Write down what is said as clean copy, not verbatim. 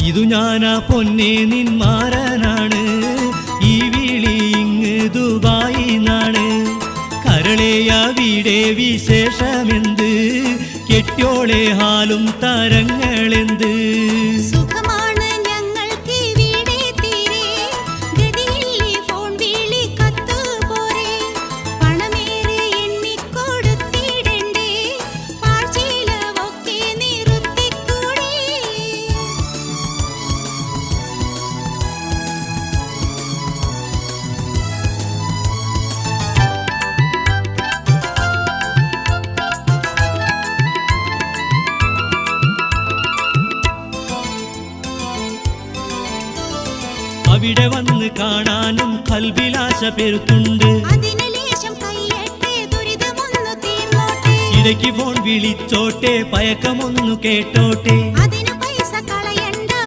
ഇതു ഞാനാ പൊന്നെ നിന്മാരനാണ്, ഈ വിളി ഇങ്ങ് ദുബായിന്നാണ്. കരളെയാവിടെ വിശേഷമെന്ത്, കെട്ടിയോളെ ഹാലും തരങ്ങളെന്ത്. അവിടെ വന്ന് കാണാനും കൽബിലാശ പെരുത്തുണ്ട്. ഇടയ്ക്ക് ഫോൺ വിളിച്ചോട്ടെ, പയക്കമൊന്നു കേട്ടോട്ടെ.